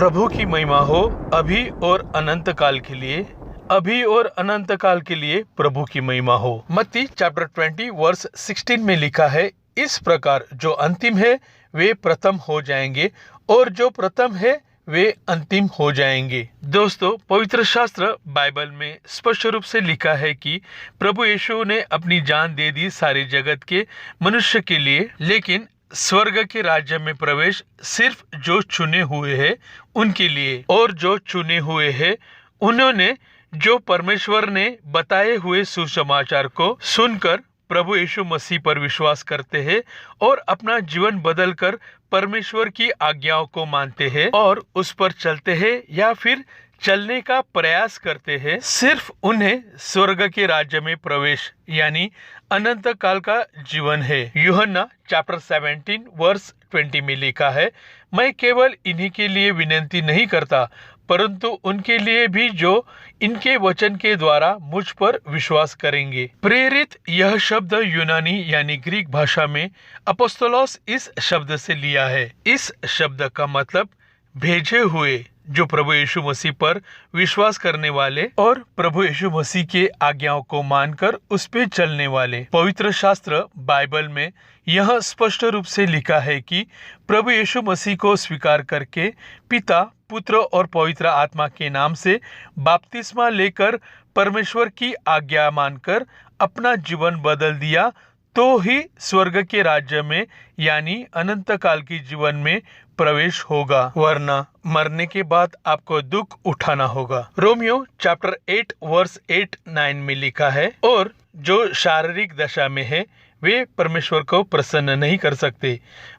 प्रभु की महिमा हो अभी और अनंत काल के लिए, अभी और अनंत काल के लिए प्रभु की महिमा हो। मत्ती चैप्टर 20 वर्स 16 में लिखा है, इस प्रकार जो अंतिम है वे प्रथम हो जाएंगे और जो प्रथम है वे अंतिम हो जाएंगे। दोस्तों, पवित्र शास्त्र बाइबल में स्पष्ट रूप से लिखा है कि प्रभु यीशु ने अपनी जान दे दी सारे जगत के मनुष्य के लिए, लेकिन स्वर्ग के राज्य में प्रवेश सिर्फ जो चुने हुए हैं उनके लिए। और जो चुने हुए हैं उन्होंने जो परमेश्वर ने बताए हुए सुसमाचार को सुनकर प्रभु यीशु मसीह पर विश्वास करते हैं और अपना जीवन बदलकर परमेश्वर की आज्ञाओं को मानते हैं और उस पर चलते हैं या फिर चलने का प्रयास करते हैं, सिर्फ उन्हें स्वर्ग के राज्य में प्रवेश यानी अनंत काल का जीवन है। यूहन्ना चैप्टर 17 वर्स 20 में लिखा है, मैं केवल इन्हीं के लिए विनती नहीं करता परंतु उनके लिए भी जो इनके वचन के द्वारा मुझ पर विश्वास करेंगे। प्रेरित यह शब्द यूनानी यानी ग्रीक भाषा में अपोस्तोलोस इस शब्द से लिया है। इस शब्द का मतलब भेजे हुए, जो प्रभु यीशु मसीह पर विश्वास करने वाले और प्रभु यीशु मसीह के आज्ञाओं को मानकर उस पे चलने वाले। पवित्र शास्त्र बाइबल में यह स्पष्ट रूप से लिखा है कि प्रभु यीशु मसीह को स्वीकार करके पिता, पुत्र और पवित्र आत्मा के नाम से बपतिस्मा लेकर परमेश्वर की आज्ञा मानकर अपना जीवन बदल दिया तो ही स्वर्ग के राज्य में यानी अनंत काल की जीवन में प्रवेश होगा, वरना मरने के बाद आपको दुख उठाना होगा। रोमियो चैप्टर 8 वर्स 8-9 में लिखा है, और जो शारीरिक दशा में है वे परमेश्वर को प्रसन्न नहीं कर सकते,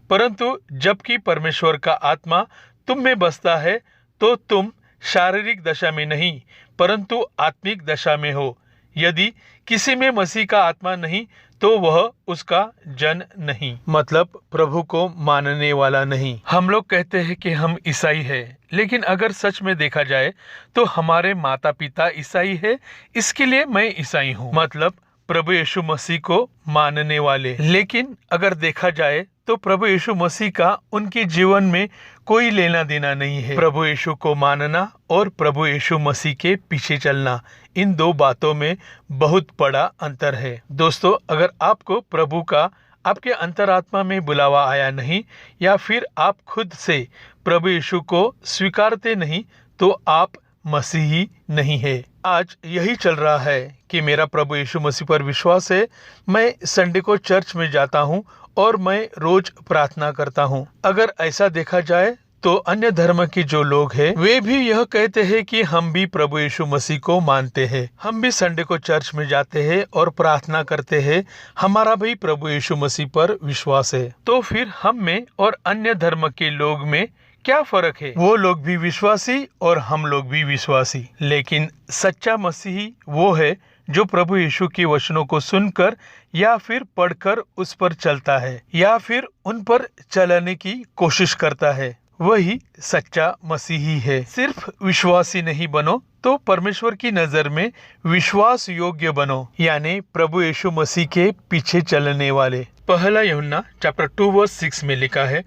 परंतु जबकि परमेश्वर का आत्मा तुम में बसता है तो तुम शारीरिक दशा में नहीं परंतु आत्मिक दशा में हो। यदि किसी में मसीह का आत्मा नहीं तो वह उसका जन नहीं, मतलब प्रभु को मानने वाला नहीं। हम लोग कहते हैं कि हम ईसाई हैं, लेकिन अगर सच में देखा जाए तो हमारे माता पिता ईसाई है, इसके लिए मैं ईसाई हूँ, मतलब प्रभु यीशु मसीह को मानने वाले। लेकिन अगर देखा जाए तो प्रभु यीशु मसीह का उनके जीवन में कोई लेना देना नहीं है। प्रभु यीशु को मानना और प्रभु यीशु मसीह के पीछे चलना, इन दो बातों में बहुत बड़ा अंतर है। दोस्तों, अगर आपको प्रभु का आपके अंतरात्मा में बुलावा आया नहीं या फिर आप खुद से प्रभु यीशु को स्वीकारते नहीं तो आप मसीही नहीं है। आज यही चल रहा है कि मेरा प्रभु यीशु मसीह पर विश्वास है, मैं संडे को चर्च में जाता हूँ और मैं रोज प्रार्थना करता हूँ। अगर ऐसा देखा जाए तो अन्य धर्म के जो लोग हैं वे भी यह कहते हैं कि हम भी प्रभु यीशु मसीह को मानते हैं, हम भी संडे को चर्च में जाते हैं और प्रार्थना करते हैं, हमारा भी प्रभु यीशु मसीह पर विश्वास है। तो फिर हम में और अन्य धर्म के लोग में क्या फर्क है? वो लोग भी विश्वासी और हम लोग भी विश्वासी, लेकिन सच्चा मसीही वो है जो प्रभु यीशु के वचनों को सुनकर या फिर पढ़कर उस पर चलता है या फिर उन पर चलने की कोशिश करता है, वही सच्चा मसीही है। सिर्फ विश्वासी नहीं बनो तो परमेश्वर की नजर में विश्वास योग्य बनो, यानी प्रभु यीशु मसीह के पीछे चलने वाले। पहला यूहन्ना चैप्टर 2 वर्स 6 में लिखा है,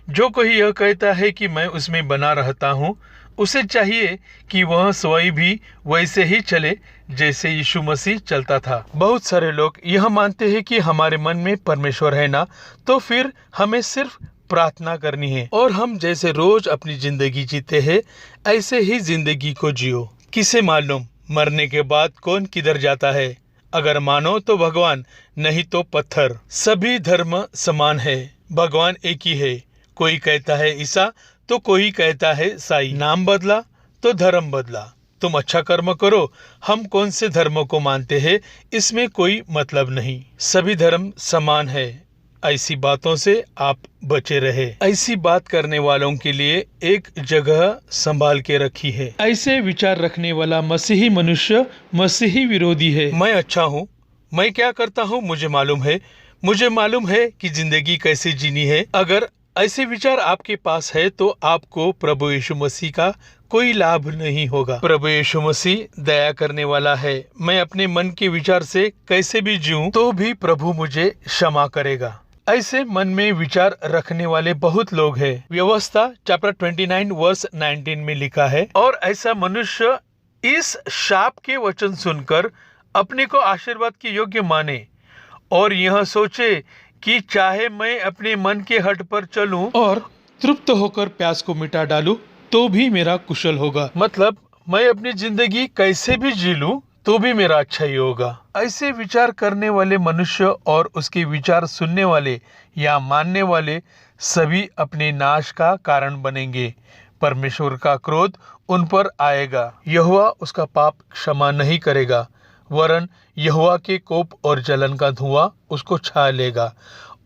जो कोई यह कहता है कि मैं उसमें बना रहता हूँ, उसे चाहिए कि वह स्वयं भी वैसे ही चले जैसे यीशु मसीह चलता था। बहुत सारे लोग यह मानते हैं कि हमारे मन में परमेश्वर है ना, तो फिर हमें सिर्फ प्रार्थना करनी है और हम जैसे रोज अपनी जिंदगी जीते हैं ऐसे ही जिंदगी को जियो। किसे मालूम मरने के बाद कौन किधर जाता है? अगर मानो तो भगवान, नहीं तो पत्थर। सभी धर्म समान है, भगवान एक ही है। कोई कहता है ईसा तो कोई कहता है साई। नाम बदला तो धर्म बदला। तुम अच्छा कर्म करो, हम कौन से धर्म को मानते हैं इसमें कोई मतलब नहीं। सभी धर्म समान है। ऐसी बातों से आप बचे रहे। ऐसी बात करने वालों के लिए एक जगह संभाल के रखी है। ऐसे विचार रखने वाला मसीही मनुष्य मसीही विरोधी है। मैं अच्छा हूँ, मैं क्या करता हूँ मुझे मालूम है, मुझे मालूम है कि जिंदगी कैसे जीनी है। अगर ऐसे विचार आपके पास है तो आपको प्रभु यीशु मसीह का कोई लाभ नहीं होगा। प्रभु यीशु मसीह दया करने वाला है। मैं अपने मन के विचार से कैसे भी जीऊं तो भी प्रभु मुझे क्षमा करेगा। ऐसे मन में विचार रखने वाले बहुत लोग हैं। व्यवस्था चैप्टर 29 वर्स 19 में लिखा है, और ऐसा मनुष्य इस शाप के वचन सुनकर अपने को आशीर्वाद के योग्य माने और यह सोचे कि चाहे मैं अपने मन के हट पर चलूं और तृप्त होकर प्यास को मिटा डालूं तो भी मेरा कुशल होगा। मतलब मैं अपनी जिंदगी कैसे भी जी लूं तो भी मेरा अच्छा ही होगा। ऐसे विचार करने वाले मनुष्य और उसके विचार सुनने वाले या मानने वाले सभी अपने नाश का कारण बनेंगे। परमेश्वर का क्रोध उन पर आएगा। यहोवा उसका पाप क्षमा नहीं करेगा, वरन यहोवा के कोप और जलन का धुआं उसको छा लेगा,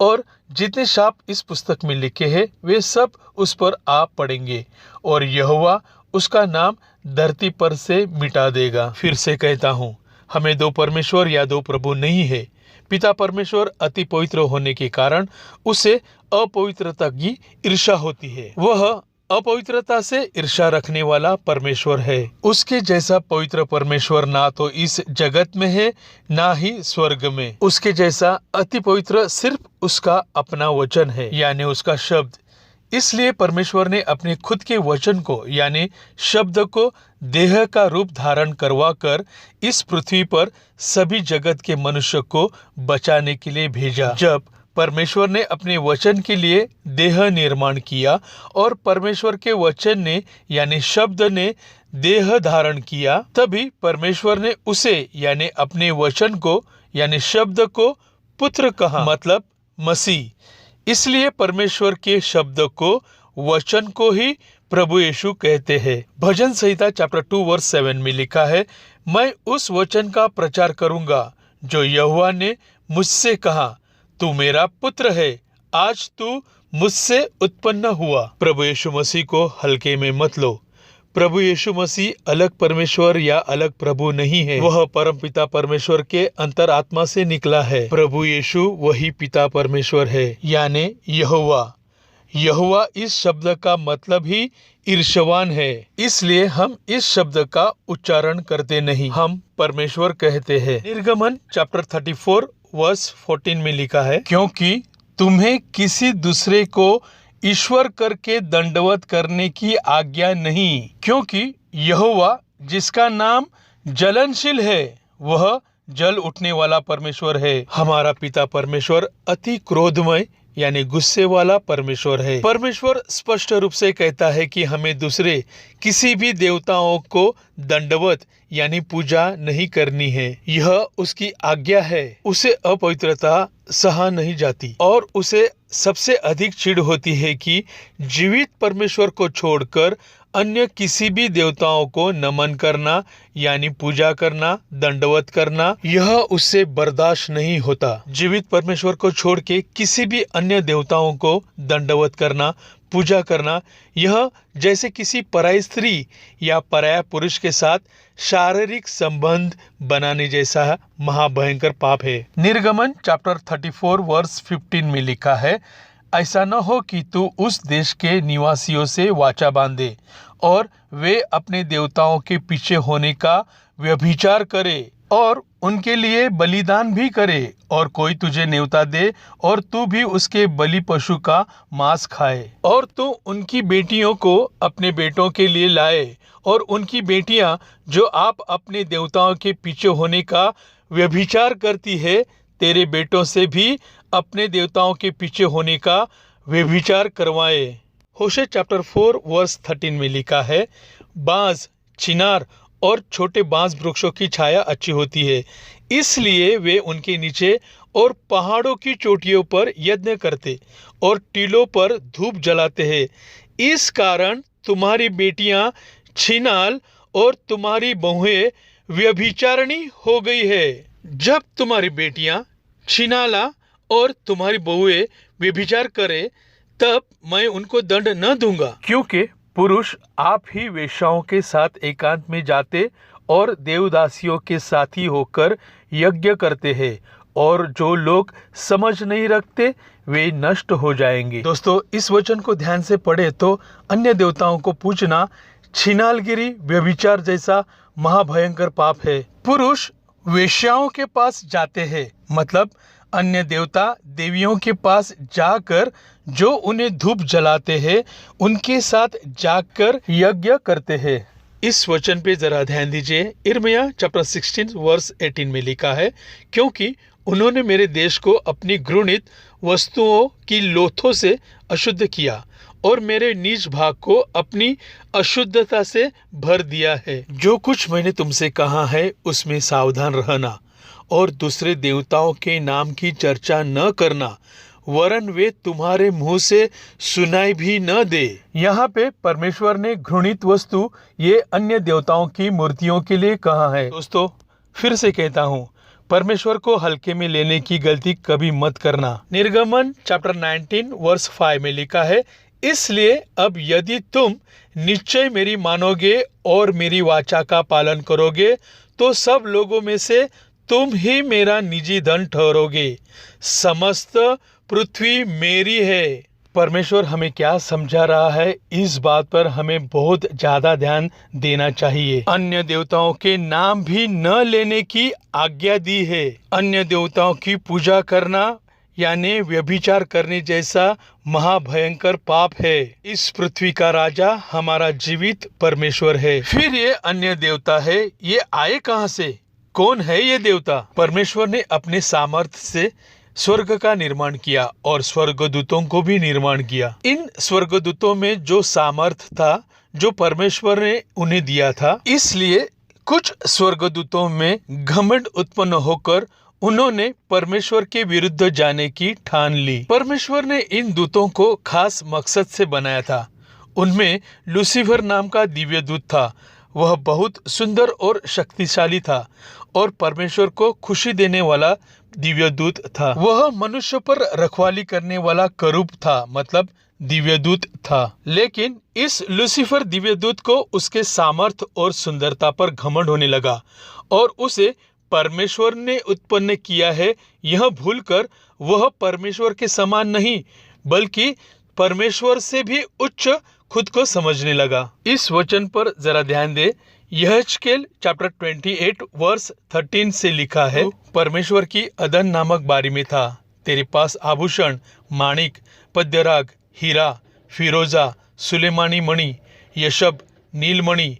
और जितने शाप इस पुस्तक में लिखे हैं वे सब उस पर आ पड़ेंगे, और यहोवा उसका नाम धरती पर से मिटा देगा। फिर से कहता हूँ, हमें दो परमेश्वर या दो प्रभु नहीं है। पिता परमेश्वर अति पवित्र होने के कारण उसे अपवित्रता की ईर्ष्या होती है। वह अपवित्रता से ईर्ष्या रखने वाला परमेश्वर है। उसके जैसा पवित्र परमेश्वर ना तो इस जगत में है ना ही स्वर्ग में। उसके जैसा अति पवित्र सिर्फ उसका अपना वचन है, यानी उसका शब्द। इसलिए परमेश्वर ने अपने खुद के वचन को यानी शब्द को देह का रूप धारण करवा कर इस पृथ्वी पर सभी जगत के मनुष्य को बचाने के लिए भेजा। जब परमेश्वर ने अपने वचन के लिए देह निर्माण किया और परमेश्वर के वचन ने यानी शब्द ने देह धारण किया, तभी परमेश्वर ने उसे यानी अपने वचन को यानी शब्द को पुत्र कहा, मतलब मसीह। इसलिए परमेश्वर के शब्द को वचन को ही प्रभु यीशु कहते हैं। भजन संहिता चैप्टर 2 वर्स 7 में लिखा है, मैं उस वचन का प्रचार करूंगा जो यहोवा ने मुझसे कहा, तू मेरा पुत्र है, आज तू मुझसे उत्पन्न हुआ। प्रभु यीशु मसीह को हल्के में मत लो। प्रभु यीशु मसीह अलग परमेश्वर या अलग प्रभु नहीं है। वह परमपिता परमेश्वर के अंतरात्मा से निकला है। प्रभु यीशु वही पिता परमेश्वर है, यानी यहोवा। यहोवा इस शब्द का मतलब ही ईर्ष्यवान है। इसलिए हम इस शब्द का उच्चारण करते नहीं, हम परमेश्वर कहते हैं। निर्गमन चैप्टर 34 वर्स 14 में लिखा है, क्योंकि तुम्हें किसी दूसरे को ईश्वर करके दंडवत करने की आज्ञा नहीं, क्योंकि यहोवा जिसका नाम जलनशील है वह जल उठने वाला परमेश्वर है। हमारा पिता परमेश्वर अति क्रोधमय यानी गुस्से वाला परमेश्वर है। परमेश्वर स्पष्ट रूप से कहता है कि हमें दूसरे किसी भी देवताओं को दंडवत यानी पूजा नहीं करनी है। यह उसकी आज्ञा है। उसे अपवित्रता सहा नहीं जाती और उसे सबसे अधिक चिढ़ होती है कि जीवित परमेश्वर को छोड़कर अन्य किसी भी देवताओं को नमन करना यानी पूजा करना, दंडवत करना, यह उससे बर्दाश्त नहीं होता। जीवित परमेश्वर को छोड़ के किसी भी अन्य देवताओं को दंडवत करना, पूजा करना, यह जैसे किसी पराई स्त्री या पराया पुरुष के साथ शारीरिक संबंध बनाने जैसा महाभयंकर पाप है। निर्गमन चैप्टर 34 वर्स 15 में लिखा है, ऐसा न हो कि तू उस देश के निवासियों से वाचा बांधे और वे अपने देवताओं के पीछे होने का व्यभिचार करे और उनके लिए बलिदान भी करे, और कोई तुझे न्योता दे और तू भी उसके बलि पशु का मांस खाए, और तू उनकी बेटियों को अपने बेटों के लिए लाए, और उनकी बेटियां जो आप अपने देवताओं के पीछे होने का व्यभिचार करती है, तेरे बेटों से भी अपने देवताओं के पीछे होने का व्यभिचार करवाए। होशे चैप्टर 4 वर्स 13 में लिखा है, बांस, चिनार और छोटे बांस वृक्षों की छाया अच्छी होती है, इसलिए वे उनके नीचे और पहाड़ों की चोटियों पर यज्ञ करते और टीलों पर धूप जलाते हैं। इस कारण तुम्हारी बेटियां छिनाल और तुम्हारी बहुएं व्यभिचारिणी हो गई है। जब तुम्हारी बेटियां छिनाला और तुम्हारी बहुएं व्यभिचार करे, तब मैं उनको दंड न दूंगा, क्योंकि पुरुष आप ही वेश्याओं के साथ एकांत में जाते और देवदासियों के साथी होकर यज्ञ करते हैं, और जो लोग समझ नहीं रखते वे नष्ट हो जाएंगे। दोस्तों, इस वचन को ध्यान से पढ़े तो अन्य देवताओं को पूजना छिनालगिरी व्यभिचार जैसा महाभयंकर पाप है। पुरुष वेश्याओं के पास जाते हैं, मतलब अन्य देवता देवियों के पास जाकर जो उन्हें धूप जलाते हैं उनके साथ जाकर यज्ञ करते हैं। इस वचन पे जरा ध्यान दीजिए। यिर्मयाह चैप्टर 16 वर्स 18 में लिखा है, क्योंकि उन्होंने मेरे देश को अपनी घृणित वस्तुओं की लोथों से अशुद्ध किया और मेरे निज भाग को अपनी अशुद्धता से भर दिया है। जो कुछ मैंने तुमसे कहा है उसमें सावधान रहना और दूसरे देवताओं के नाम की चर्चा न करना, वरन वे तुम्हारे मुंह से सुनाई भी न दे। यहाँ पे परमेश्वर ने घृणित वस्तु ये अन्य देवताओं की मूर्तियों के लिए कहा है। दोस्तों फिर से कहता हूँ, परमेश्वर को हल्के में लेने की गलती कभी मत करना। निर्गमन चैप्टर 19 वर्स 5 में लिखा है, इसलिए अब यदि तुम निश्चय मेरी मानोगे और मेरी वाचा का पालन करोगे तो सब लोगों में से तुम ही मेरा निजी धन ठहरोगे। समस्त पृथ्वी मेरी है। परमेश्वर हमें क्या समझा रहा है, इस बात पर हमें बहुत ज्यादा ध्यान देना चाहिए। अन्य देवताओं के नाम भी न लेने की आज्ञा दी है। अन्य देवताओं की पूजा करना यानी व्यभिचार करने जैसा महाभयंकर पाप है। इस पृथ्वी का राजा हमारा जीवित परमेश्वर है। फिर ये अन्य देवता है, ये आए कहाँ से? कौन है ये देवता? परमेश्वर ने अपने सामर्थ्य से स्वर्ग का निर्माण किया और स्वर्गदूतों को भी निर्माण किया। इन स्वर्गदूतों में जो सामर्थ्य था जो परमेश्वर ने उन्हें दिया था, इसलिए कुछ स्वर्गदूतों में घमंड उत्पन्न होकर उन्होंने परमेश्वर के विरुद्ध जाने की ठान ली। परमेश्वर ने इन दूतों को खास मकसद से बनाया था। उनमें लूसीफर नाम का दिव्य दूत था। वह बहुत सुंदर और शक्तिशाली था और परमेश्वर को खुशी देने वाला दिव्य दूत था। वह मनुष्य पर रखवाली करने वाला करूब था, मतलब दिव्य दूत था। लेकिन इस लूसीफर दिव्य दूत को उसके सामर्थ्य और सुंदरता पर घमंड होने लगा और उसे परमेश्वर ने उत्पन्न किया है यह भूलकर वह परमेश्वर के समान नहीं बल्कि परमेश्वर से भी उच्च खुद को समझने लगा। इस वचन पर जरा ध्यान दे। यहेजकेल चैप्टर 28 वर्स 13 से लिखा है, परमेश्वर की अदन नामक बारी में था। तेरे पास आभूषण, माणिक, पद्यराग, हीरा, फिरोजा, सुलेमानी मणि, यशब, नीलमणि,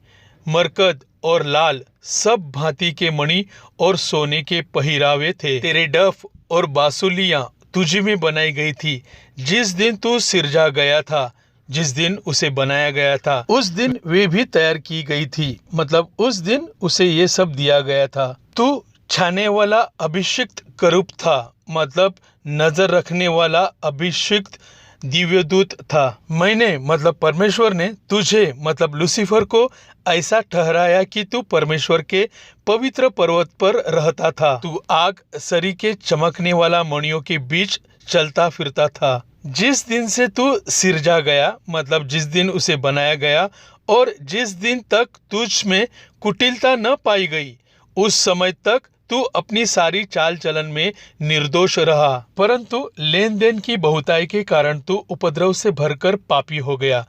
मरकत और लाल सब भांति के मणि और सोने के पहिरावे थे। तेरे डफ और बांसुलियां तुझी में बनाई गई थी। जिस दिन तू सिरजा गया था, जिस दिन उसे बनाया गया था, उस दिन वे भी तैयार की गई थी, मतलब उस दिन उसे ये सब दिया गया था। तू छाने वाला अभिषिक्त करूब था, मतलब नजर रखने वाला अभिषिक्त दिव्यदूत था। मैंने मतलब परमेश्वर ने तुझे मतलब लूसीफर को ऐसा ठहराया कि तू परमेश्वर के पवित्र पर्वत पर रहता था। तू आग सरी के चमकने वाला मणियों के बीच चलता फिरता था। जिस दिन से तू सिरजा गया, मतलब जिस दिन उसे बनाया गया और जिस दिन तक तुझ में कुटिलता न पाई गई, उस समय तक तू अपनी सारी चाल चलन में निर्दोष रहा। परंतु लेन देन की बहुताई के कारण तू उपद्रव से भरकर पापी हो गया।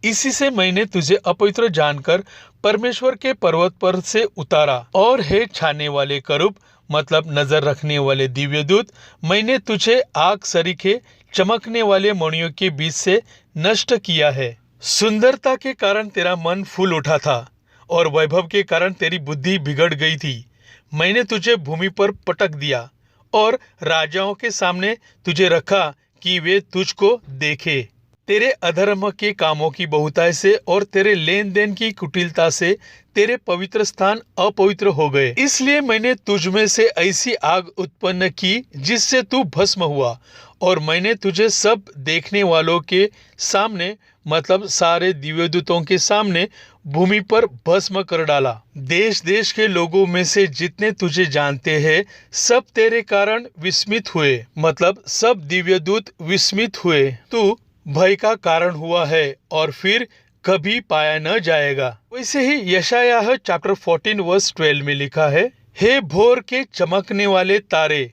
इसी से मैंने तुझे अपवित्र जानकर परमेश्वर के पर्वत पर से उतारा। और हे छाने वाले करूब, मतलब नजर रखने वाले दिव्यदूत, मैंने तुझे आग सरीखे चमकने वाले मणियों के बीच से नष्ट किया है। सुंदरता के कारण तेरा मन फूल उठा था और वैभव के कारण तेरी बुद्धि बिगड़ गई थी। मैंने तुझे भूमि पर पटक दिया और राजाओं के सामने तुझे रखा कि वे तुझको देखे। तेरे अधर्म के कामों की बहुताई से और तेरे लेन देन की कुटिलता से तेरे पवित्र स्थान अपवित्र हो गए। इसलिए मैंने तुझ में से ऐसी आग उत्पन्न की जिससे तू भस्म हुआ, और मैंने तुझे सब देखने वालों के सामने, मतलब सारे दिव्यदूतों के सामने भूमि पर भस्म कर डाला। देश देश के लोगों में से जितने तुझे जानते हैं सब तेरे कारण विस्मित हुए, मतलब सब दिव्यदूत विस्मित हुए। तू भय का कारण हुआ है और फिर कभी पाया न जाएगा। वैसे ही यशायाह चैप्टर 14 वर्स 12 में लिखा है, हे भोर के चमकने वाले तारे।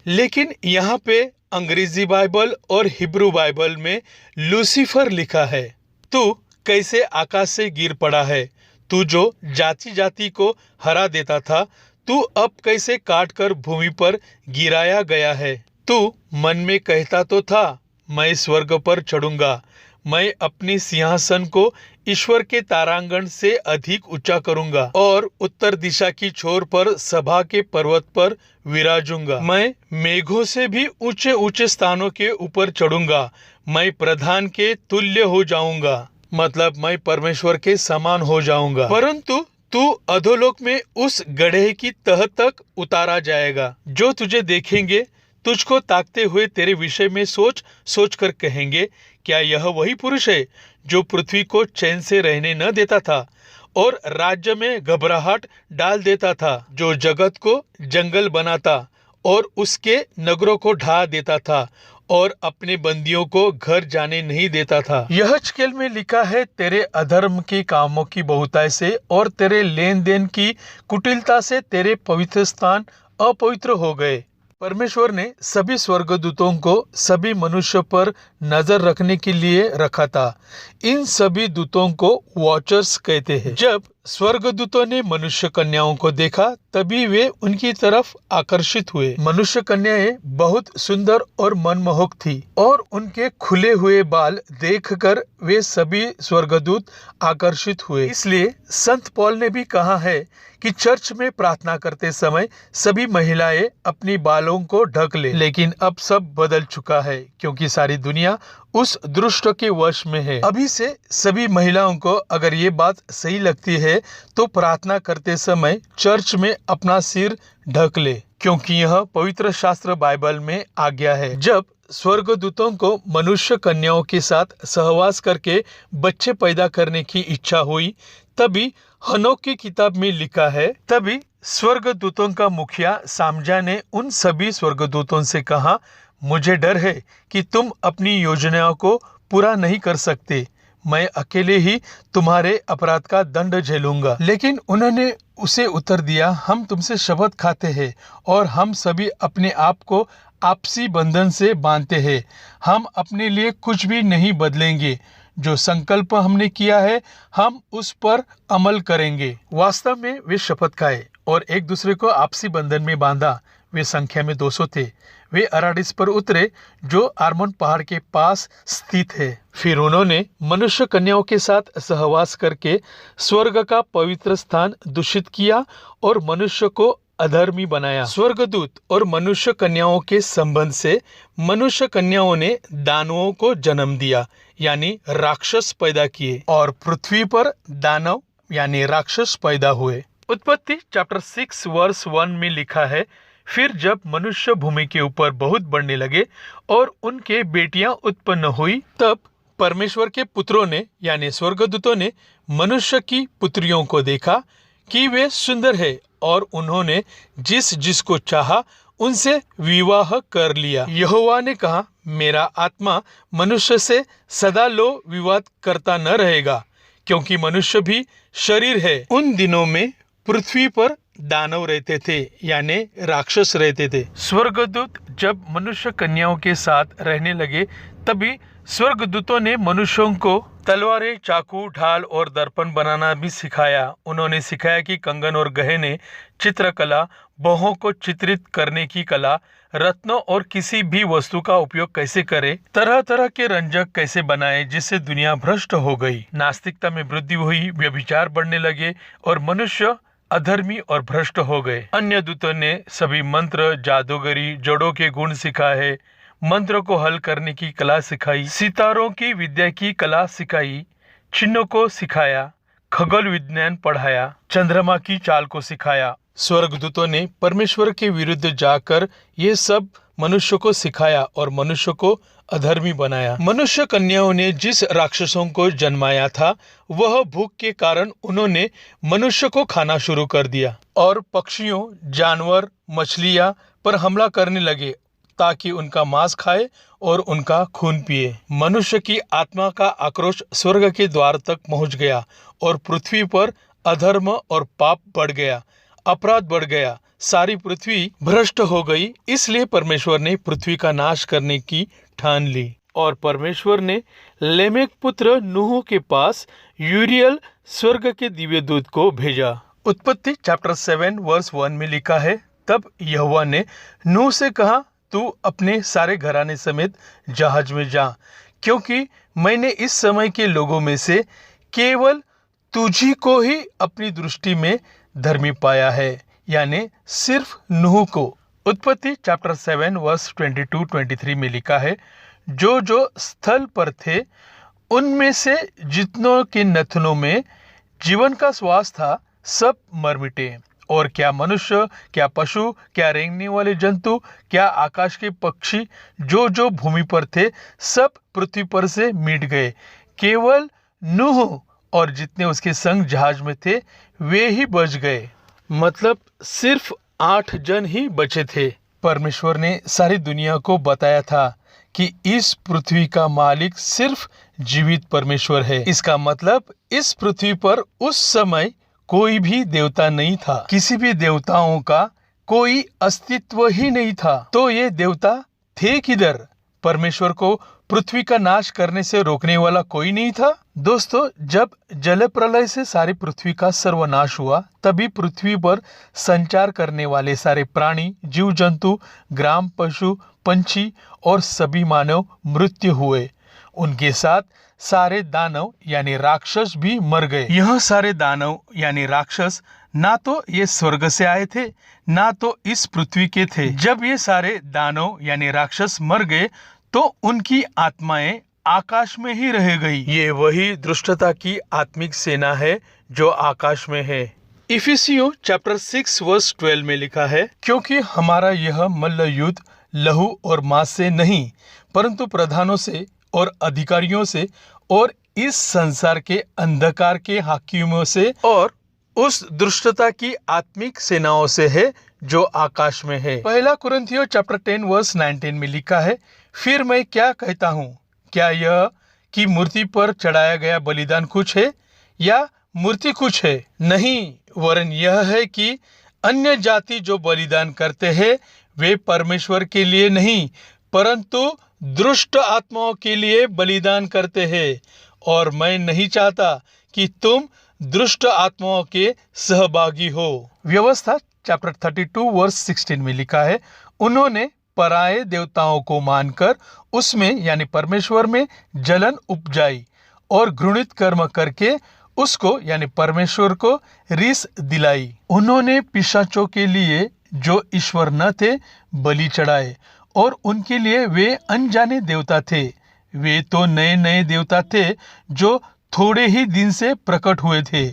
लेकिन यहाँ पे अंग्रेजी बाइबल और हिब्रू बाइबल में लूसीफर लिखा है। तू कैसे आकाश से गिर पड़ा है, तू जो जाति जाति को हरा देता था, तू अब कैसे काट कर भूमि पर गिराया गया है। तू मन में कहता तो था, मैं स्वर्ग पर चढ़ूंगा, मैं अपनी सिंहासन को ईश्वर के तारांगण से अधिक ऊंचा करूंगा और उत्तर दिशा की छोर पर सभा के पर्वत पर विराजूंगा। मैं मेघों से भी ऊंचे ऊंचे स्थानों के ऊपर चढ़ूंगा, मैं प्रधान के तुल्य हो जाऊंगा, मतलब मैं परमेश्वर के समान हो जाऊंगा। परंतु तू अधोलोक में उस गड्ढे की तह तक उतारा जाएगा। जो तुझे देखेंगे तुझको ताकते हुए तेरे विषय में सोच सोच कर कहेंगे, क्या यह वही पुरुष है जो पृथ्वी को चैन से रहने न देता था और राज्य में घबराहट डाल देता था, जो जगत को जंगल बनाता और उसके नगरों को ढा देता था और अपने बंदियों को घर जाने नहीं देता था। यहेजकेल में लिखा है, तेरे अधर्म के कामों की बहुताई से और तेरे लेन देन की कुटिलता से तेरे पवित्र स्थान अपवित्र हो गए। परमेश्वर ने सभी स्वर्गदूतों को सभी मनुष्य पर नजर रखने के लिए रखा था। इन सभी दूतों को वॉचर्स कहते हैं। जब स्वर्गदूतों ने मनुष्य कन्याओं को देखा तभी वे उनकी तरफ आकर्षित हुए। मनुष्य कन्याएं बहुत सुंदर और मनमोहक थी और उनके खुले हुए बाल देखकर वे सभी स्वर्गदूत आकर्षित हुए। इसलिए संत पौल ने भी कहा है कि चर्च में प्रार्थना करते समय सभी महिलाएं अपनी बालों को ढक ले। लेकिन अब सब बदल चुका है क्योंकि सारी दुनिया उस दुष्ट के वश में है। अभी से सभी महिलाओं को अगर ये बात सही लगती है तो प्रार्थना करते समय चर्च में अपना सिर ढक ले, क्योंकि यह पवित्र शास्त्र बाइबल में आज्ञा है। जब स्वर्गदूतों को मनुष्य कन्याओं के साथ सहवास करके बच्चे पैदा करने की इच्छा हुई, तभी हनोक की किताब में लिखा है, तभी स्वर्गदूतों का मुखिया सामजा ने उन सभी स्वर्गदूतों से कहा, मुझे डर है कि तुम अपनी योजनाओं को पूरा नहीं कर सकते, मैं अकेले ही तुम्हारे अपराध का दंड झेलूंगा। लेकिन उन्होंने उसे उत्तर दिया, हम तुमसे शपथ खाते हैं और हम सभी अपने आप को आपसी बंधन से बांधते हैं, हम अपने लिए कुछ भी नहीं बदलेंगे, जो संकल्प हमने किया है हम उस पर अमल करेंगे। वास्तव में वे शपथ खाए और एक दूसरे को आपसी बंधन में बांधा। वे संख्या में 200 थे। वे अराडिस पर उतरे जो आर्मोन पहाड़ के पास स्थित है। फिर उन्होंने मनुष्य कन्याओं के साथ सहवास करके स्वर्ग का पवित्र स्थान दूषित किया और मनुष्य को अधर्मी बनाया। स्वर्गदूत और मनुष्य कन्याओं के संबंध से मनुष्य कन्याओं ने दानवों को जन्म दिया, यानी राक्षस पैदा किए, और पृथ्वी पर दानव यानी राक्षस पैदा हुए। उत्पत्ति चैप्टर 6 वर्स 1 में लिखा है, फिर जब मनुष्य भूमि के ऊपर बहुत बढ़ने लगे और उनके बेटियां उत्पन्न हुई, तब परमेश्वर के पुत्रों ने यानी स्वर्गदूतों ने मनुष्य की पुत्रियों को देखा कि वे सुंदर है और उन्होंने जिस जिसको चाहा उनसे विवाह कर लिया। यहोवा ने कहा, मेरा आत्मा मनुष्य से सदा लो विवाद करता न रहेगा, क्योंकि मनुष्य भी शरीर है। उन दिनों में पृथ्वी पर दानव रहते थे यानी राक्षस रहते थे। स्वर्गदूत जब मनुष्य कन्याओं के साथ रहने लगे तभी स्वर्गदूतों ने मनुष्यों को तलवारें, चाकू, ढाल और दर्पण बनाना भी सिखाया। उन्होंने सिखाया कि कंगन और गहने, चित्रकला, बहुओं को चित्रित करने की कला, रत्नों और किसी भी वस्तु का उपयोग कैसे करें, तरह तरह के रंजक कैसे बनाए, जिससे दुनिया भ्रष्ट हो गई। नास्तिकता में वृद्धि हुई, व्यभिचार बढ़ने लगे और मनुष्य अधर्मी और भ्रष्ट हो गए। अन्य दूतों ने सभी मंत्र, जादूगरी, जड़ों के गुण सिखाए, मंत्र को हल करने की कला सिखाई, सितारों की विद्या की कला सिखाई, चिन्हों को सिखाया, खगोल विज्ञान पढ़ाया, चंद्रमा की चाल को सिखाया। स्वर्गदूतों ने परमेश्वर के विरुद्ध जाकर ये सब मनुष्य को सिखाया और मनुष्य को अधर्मी बनाया। मनुष्य कन्याओं ने जिस राक्षसों को जन्माया था वह भूख के कारण उन्होंने मनुष्य को खाना शुरू कर दिया और पक्षियों, जानवर, मछलियां पर हमला करने लगे ताकि उनका मांस खाए और उनका खून पिए। मनुष्य की आत्मा का आक्रोश स्वर्ग के द्वार तक पहुंच गया और पृथ्वी पर अधर्म और पाप बढ़ गया, अपराध बढ़ गया, सारी पृथ्वी भ्रष्ट हो गई। इसलिए परमेश्वर ने पृथ्वी का नाश करने की ठान ली और परमेश्वर ने लेमेक पुत्र नूह के पास यूरियल स्वर्ग के दिव्य दूत को भेजा। उत्पत्ति चैप्टर 7 वर्स 1 में लिखा है, तब यहोवा ने नूह से कहा, तू अपने सारे घराने समेत जहाज में जा, क्योंकि मैंने इस समय के लोगों में से केवल तुझी को ही अपनी दृष्टि में धर्मी पाया है, यानी सिर्फ नूह को। उत्पत्ति चैप्टर 7 वर्स 22-23 में लिखा है, जो जो स्थल पर थे उनमें से जितनों के नथनों में जीवन का श्वास था सब मर मिटे, और क्या मनुष्य, क्या पशु, क्या रेंगने वाले जंतु, क्या आकाश के पक्षी, जो जो भूमि पर थे सब पृथ्वी पर से मिट गए। केवल नूह और जितने उसके संग जहाज में थे वे ही बच गए। मतलब सिर्फ 8 जन ही बचे थे। परमेश्वर ने सारी दुनिया को बताया था कि इस पृथ्वी का मालिक सिर्फ जीवित परमेश्वर है। इसका मतलब इस पृथ्वी पर उस समय कोई भी देवता नहीं था, किसी भी देवताओं का कोई अस्तित्व ही नहीं था। तो ये देवता थे किधर? परमेश्वर को पृथ्वी का नाश करने से रोकने वाला कोई नहीं था। दोस्तों, जब जल प्रलय से सारी पृथ्वी का सर्वनाश हुआ, तभी पृथ्वी पर संचार करने वाले सारे प्राणी, जीव जंतु, ग्राम, पशु, पंछी और सभी मानव मृत्यु हुए। उनके साथ सारे दानव यानी राक्षस भी मर गए। यह सारे दानव यानी राक्षस ना तो ये स्वर्ग से आए थे, ना तो इस पृथ्वी के थे। जब ये सारे दानव यानी राक्षस मर गए तो उनकी आत्माएं आकाश में ही रह गई। ये वही दुष्टता की आत्मिक सेना है जो आकाश में है। इफिसियों चैप्टर 6 वर्स 12 में लिखा है, क्योंकि हमारा यह मल्ल युद्ध लहू और मांस से नहीं, परंतु प्रधानों से और अधिकारियों से और इस संसार के अंधकार के हाकिमों से और उस दुष्टता की आत्मिक सेनाओं से है जो आकाश में है। पहला कुरिन्थियों चैप्टर 10 वर्स 19 में लिखा है, फिर मैं क्या कहता हूँ? क्या यह कि मूर्ति पर चढ़ाया गया बलिदान कुछ है या मूर्ति कुछ है? नहीं, वरन यह है कि अन्य जाति जो बलिदान करते हैं वे परमेश्वर के लिए नहीं, परंतु दुष्ट आत्माओं के लिए बलिदान करते हैं। और मैं नहीं चाहता कि तुम दुष्ट आत्माओं के सहभागी हो। व्यवस्था चैप्टर 32 वर्स 16 में लिखा है, उन्होंने पराये देवताओं को मानकर उसमें यानी परमेश्वर में जलन उपजाई और घृणित कर्म करके उसको यानी परमेश्वर को रीस दिलाई। उन्होंने पिशाचों के लिए जो ईश्वर न थे बलि चढ़ाए, और उनके लिए वे अनजाने देवता थे। वे तो नए नए देवता थे जो थोड़े ही दिन से प्रकट हुए थे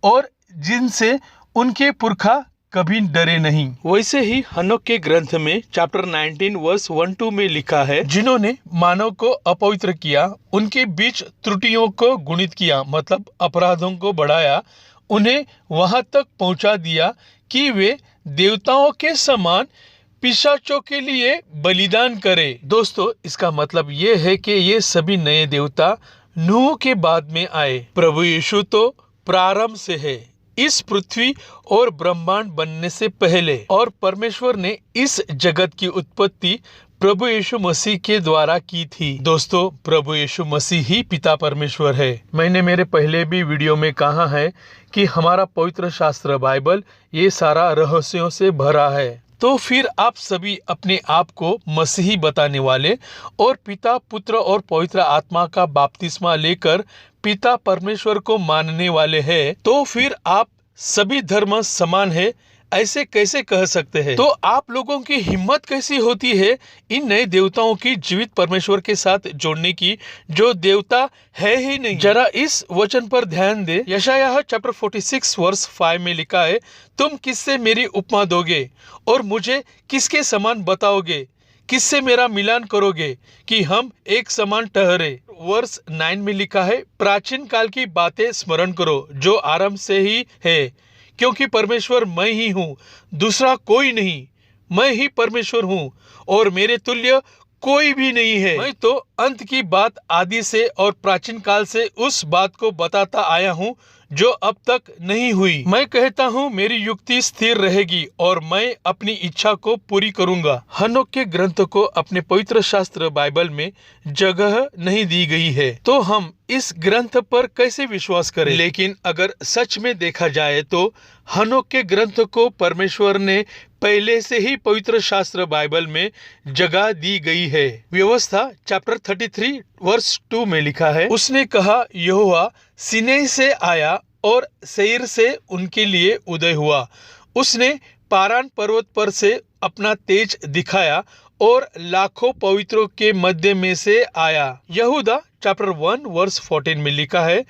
और जिनसे उनके पुरखा कभी डरे नहीं। वैसे ही हनोक के ग्रंथ में चैप्टर 19 वर्स 1-2 में लिखा है, जिन्होंने मानव को अपवित्र किया, उनके बीच त्रुटियों को गुणित किया, मतलब अपराधों को बढ़ाया, उन्हें वहां तक पहुंचा दिया कि वे देवताओं के समान पिशाचों के लिए बलिदान करे। दोस्तों, इसका मतलब ये है कि ये सभी नए देवता नूह के बाद में आए। प्रभु यीशु तो प्रारंभ से है, इस पृथ्वी और ब्रह्मांड बनने से पहले, और परमेश्वर ने इस जगत की उत्पत्ति प्रभु यीशु मसीह के द्वारा की थी। दोस्तों, प्रभु यीशु मसीह ही पिता परमेश्वर है। मैंने मेरे पहले भी वीडियो में कहा है कि हमारा पवित्र शास्त्र बाइबल ये सारा रहस्यों से भरा है। तो फिर आप सभी अपने आप को मसीही बताने वाले और पिता, पुत्र और पवित्र आत्मा का बपतिस्मा लेकर पिता परमेश्वर को मानने वाले हैं, तो फिर आप सभी धर्म समान है ऐसे कैसे कह सकते हैं? तो आप लोगों की हिम्मत कैसी होती है इन नए देवताओं की जीवित परमेश्वर के साथ जोड़ने की, जो देवता है ही नहीं? जरा इस वचन पर ध्यान दे। यशायाह चैप्टर 46 वर्स 5 में लिखा है, तुम किससे मेरी उपमा दोगे और मुझे किसके समान बताओगे? किससे मेरा मिलान करोगे कि हम एक समान ठहरे? वर्स 9 में लिखा है, प्राचीन काल की बातें स्मरण करो जो आरंभ से ही है, क्योंकि परमेश्वर मैं ही हूँ, दूसरा कोई नहीं। मैं ही परमेश्वर हूँ और मेरे तुल्य कोई भी नहीं है। मैं तो अंत की बात आदि से और प्राचीन काल से उस बात को बताता आया हूँ जो अब तक नहीं हुई। मैं कहता हूँ मेरी युक्ति स्थिर रहेगी और मैं अपनी इच्छा को पूरी करूंगा। हनोक के ग्रंथ को अपने पवित्र शास्त्र बाइबल में जगह नहीं दी गई है, तो हम इस ग्रंथ पर कैसे विश्वास करें? लेकिन अगर सच में देखा जाए तो हनोक के ग्रंथ को परमेश्वर ने पहले से ही पवित्र शास्त्र बाइबल में जगह दी गई है। व्यवस्था चैप्टर 33 वर्स 2 में लिखा है, उसने कहा, यहोवा सीनै से आया और सेईर से उनके लिए उदय हुआ। उसने पारान पर्वत पर से अपना तेज दिखाया और लाखों पवित्रों के मध्य में से आया। यहूदा चैप्टर 1 वर्स 14 में लिखा है,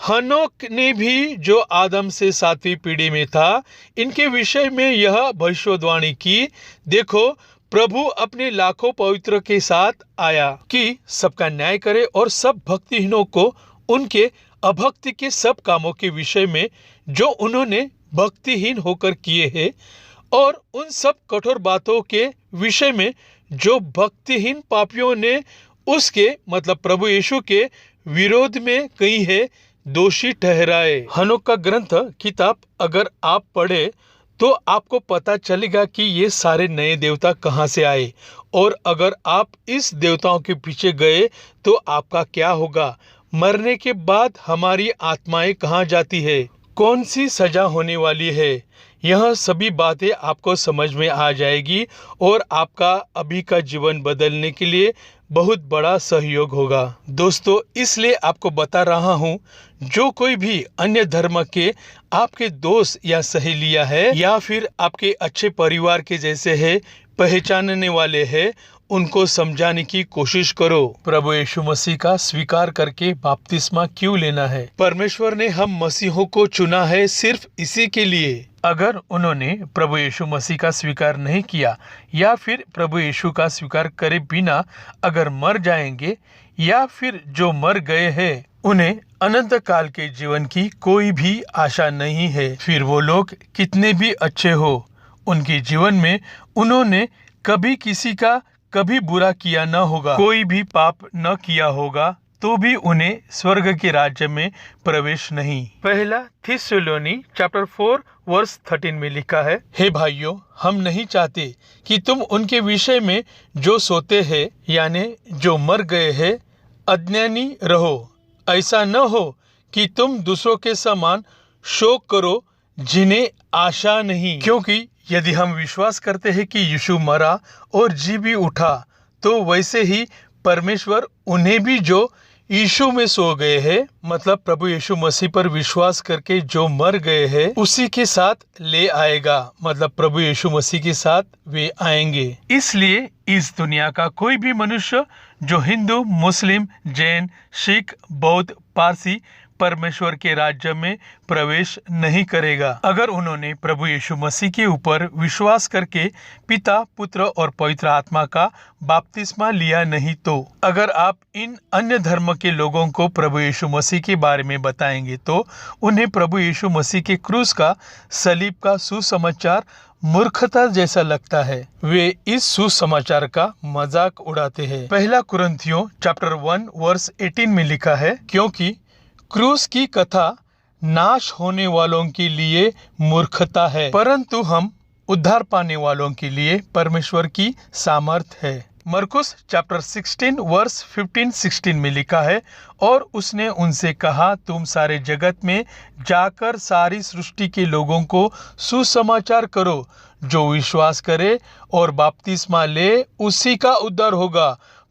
हनोक ने भी जो आदम से 7वीं पीढ़ी में था, इनके विषय में यह भविष्यवाणी की, देखो प्रभु अपने लाखों पवित्रों के साथ आया कि सबका न्याय करे और सब भक्तिहीनों को उनके अभक्ति के सब कामों के विषय में जो उन्होंने भक्तिहीन होकर किए हैं और उन सब कठोर बातों के विषय में जो भक्तिहीन पापियों ने उसके मतलब प्रभु यीशु के विरोध में कही है, दोषी ठहराए। हनोक का ग्रंथ किताब अगर आप पढ़े तो आपको पता चलेगा कि ये सारे नए देवता कहाँ से आए, और अगर आप इस देवताओं के पीछे गए तो आपका क्या होगा। मरने के बाद हमारी आत्माएं कहाँ जाती है, कौन सी सजा होने वाली है, यह सभी बातें आपको समझ में आ जाएगी और आपका अभी का जीवन बदलने के लिए बहुत बड़ा सहयोग होगा। दोस्तों, इसलिए आपको बता रहा हूँ, जो कोई भी अन्य धर्म के आपके दोस्त या सहेलियां है या फिर आपके अच्छे परिवार के जैसे है, पहचानने वाले हैं, उनको समझाने की कोशिश करो। प्रभु यीशु मसीह का स्वीकार करके बपतिस्मा क्यों लेना है? परमेश्वर ने हम मसीहों को चुना है सिर्फ इसी के लिए। अगर उन्होंने प्रभु यीशु मसीह का स्वीकार नहीं किया या फिर प्रभु यीशु का स्वीकार करे बिना अगर मर जाएंगे या फिर जो मर गए हैं उन्हें अनंत काल के जीवन की कोई भी आशा नहीं है। फिर वो लोग कितने भी अच्छे हो, उनके जीवन में उन्होंने कभी किसी का कभी बुरा किया न होगा, कोई भी पाप न किया होगा, तो भी उन्हें स्वर्ग के राज्य में प्रवेश नहीं। पहला थिस्सलुनी चैप्टर 4 वर्स 13 में लिखा है, हे भाइयों, हम नहीं चाहते कि तुम उनके विषय में जो सोते हैं यानी जो मर गए हैं अज्ञानी रहो। ऐसा न हो कि तुम दूसरों के समान शोक करो जिन्हें आशा नहीं, क्योंकि यदि हम विश्वास करते हैं कि यीशु मरा और जी भी उठा, तो वैसे ही परमेश्वर उन्हें भी जो यीशु में सो गए हैं, मतलब प्रभु यीशु मसीह पर विश्वास करके जो मर गए हैं, उसी के साथ ले आएगा, मतलब प्रभु यीशु मसीह के साथ वे आएंगे। इसलिए इस दुनिया का कोई भी मनुष्य जो हिंदू, मुस्लिम, जैन, सिख, बौद्ध, पारसी परमेश्वर के राज्य में प्रवेश नहीं करेगा अगर उन्होंने प्रभु यीशु मसीह के ऊपर विश्वास करके पिता, पुत्र और पवित्र आत्मा का बपतिस्मा लिया नहीं तो। अगर आप इन अन्य धर्म के लोगों को प्रभु यीशु मसीह के बारे में बताएंगे तो उन्हें प्रभु यीशु मसीह के क्रूस का, सलीब का सुसमाचार मूर्खता जैसा लगता है। वे इस सुसमाचार का मजाक उड़ाते हैं। पहला कुरिन्थियों चैप्टर 1 वर्स 18 में लिखा है, क्योंकि क्रूस की कथा नाश होने वालों के लिए मूर्खता है, परंतु हम उद्धार पाने वालों के लिए परमेश्वर की सामर्थ है। मरकुस चैप्टर 16 वर्स 15-16 में लिखा है, और उसने उनसे कहा, तुम सारे जगत में जाकर सारी सृष्टि के लोगों को सुसमाचार करो। जो विश्वास करे और बपतिस्मा ले उसी का उद्धार होगा,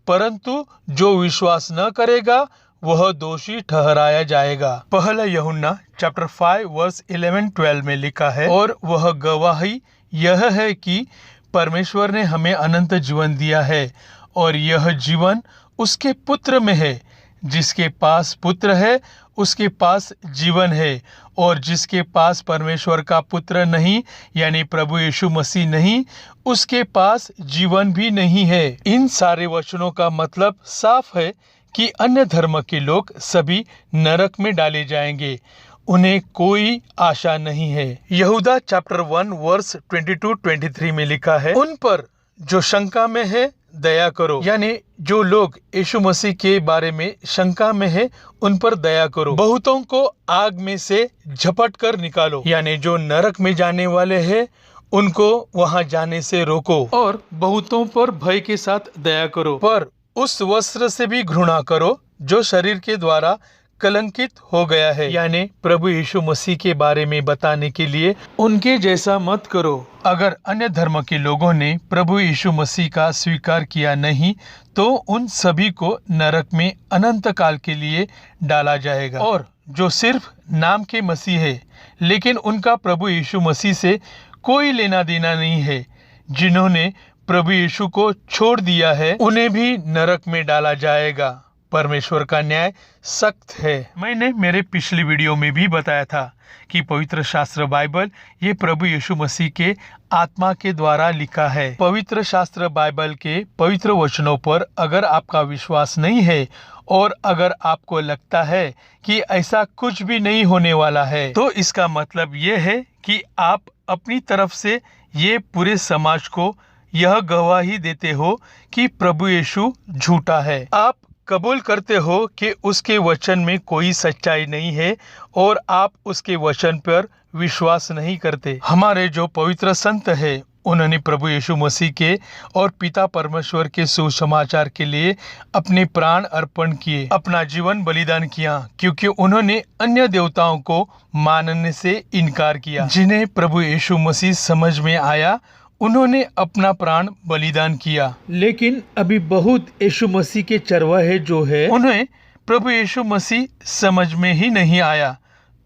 परंतु जो विश्वास न करेगा वह दोषी ठहराया जाएगा। पहला यूहन्ना चैप्टर 5 वर्स 11-12 में लिखा है, और वह गवाही यह है कि परमेश्वर ने हमें अनंत जीवन दिया है और यह जीवन उसके पुत्र में है। जिसके पास पुत्र है उसके पास जीवन है, और जिसके पास परमेश्वर का पुत्र नहीं यानी प्रभु यीशु मसीह नहीं, उसके पास जीवन भी नहीं है। इन सारे वचनों का मतलब साफ है कि अन्य धर्म के लोग सभी नरक में डाले जाएंगे, उन्हें कोई आशा नहीं है। यहूदा चैप्टर 1 वर्स 22-23 में लिखा है, उन पर जो शंका में है दया करो, यानी जो लोग यीशु मसीह के बारे में शंका में है उन पर दया करो। बहुतों को आग में से झपट कर निकालो, यानी जो नरक में जाने वाले हैं उनको वहां जाने से रोको। और बहुतों पर भय के साथ दया करो, पर उस वस्त्र से भी घृणा करो जो शरीर के द्वारा कलंकित हो गया है, यानी प्रभु यीशु मसीह के बारे में बताने के लिए उनके जैसा मत करो। अगर अन्य धर्म के लोगों ने प्रभु यीशु मसीह का स्वीकार किया नहीं तो उन सभी को नरक में अनंत काल के लिए डाला जाएगा। और जो सिर्फ नाम के मसीह है लेकिन उनका प्रभु यीशु मसीह से कोई लेना देना नहीं है, जिन्होंने प्रभु यीशु को छोड़ दिया है, उन्हें भी नरक में डाला जाएगा। परमेश्वर का न्याय सख्त है। मैंने मेरे पिछली वीडियो में भी बताया था कि पवित्र शास्त्र बाइबल ये प्रभु यीशु मसीह के आत्मा के द्वारा लिखा है। पवित्र शास्त्र बाइबल के पवित्र वचनों पर अगर आपका विश्वास नहीं है और अगर आपको लगता है कि ऐसा कुछ भी नहीं होने वाला है, तो इसका मतलब ये है कि आप अपनी तरफ से ये पूरे समाज को यह गवाही देते हो कि प्रभु यीशु झूठा है। आप कबूल करते हो कि उसके वचन में कोई सच्चाई नहीं है और आप उसके वचन पर विश्वास नहीं करते। हमारे जो पवित्र संत है उन्होंने प्रभु यीशु मसीह के और पिता परमेश्वर के सुसमाचार के लिए अपने प्राण अर्पण किए, अपना जीवन बलिदान किया, क्योंकि उन्होंने अन्य देवताओं को मानने से इनकार किया। जिन्हें प्रभु यीशु मसीह समझ में आया उन्होंने अपना प्राण बलिदान किया। लेकिन अभी बहुत यीशु मसीह के चरवाहे जो है उन्हें प्रभु यीशु मसीह समझ में ही नहीं आया,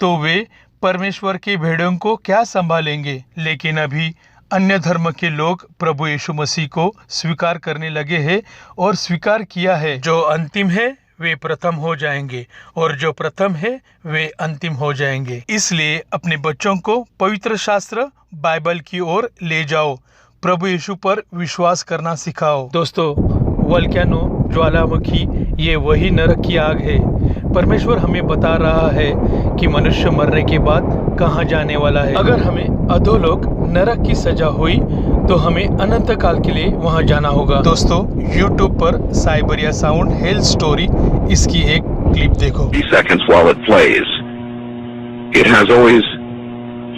तो वे परमेश्वर के भेड़ों को क्या संभालेंगे। लेकिन अभी अन्य धर्म के लोग प्रभु यीशु मसीह को स्वीकार करने लगे हैं और स्वीकार किया है। जो अंतिम है वे प्रथम हो जाएंगे और जो प्रथम है वे अंतिम हो जाएंगे। इसलिए अपने बच्चों को पवित्र शास्त्र बाइबल की ओर ले जाओ, प्रभु यीशु पर विश्वास करना सिखाओ। दोस्तों, वोल्केनो ज्वालामुखी ये वही नरक की आग है। परमेश्वर हमें बता रहा है कि मनुष्य मरने के बाद कहाँ जाने वाला है। अगर हमें अधोलोक नरक की सजा हुई तो हमें अनंत काल के लिए वहाँ जाना होगा। दोस्तों, YouTube पर साइबेरिया साउंड हेल स्टोरी इसकी एक क्लिप देखो। Seconds while it plays. It has always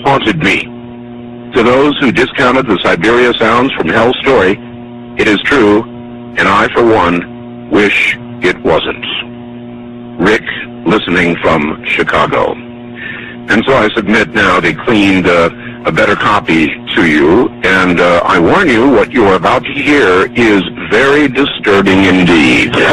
haunted me. To those who discounted the Siberia sounds from Hell Story, it is true, and I, for one, wish it wasn't. Rick, listening from Chicago. And so I submit now the cleaned, a better copy to you, and I warn you, what you are about to hear is very disturbing indeed.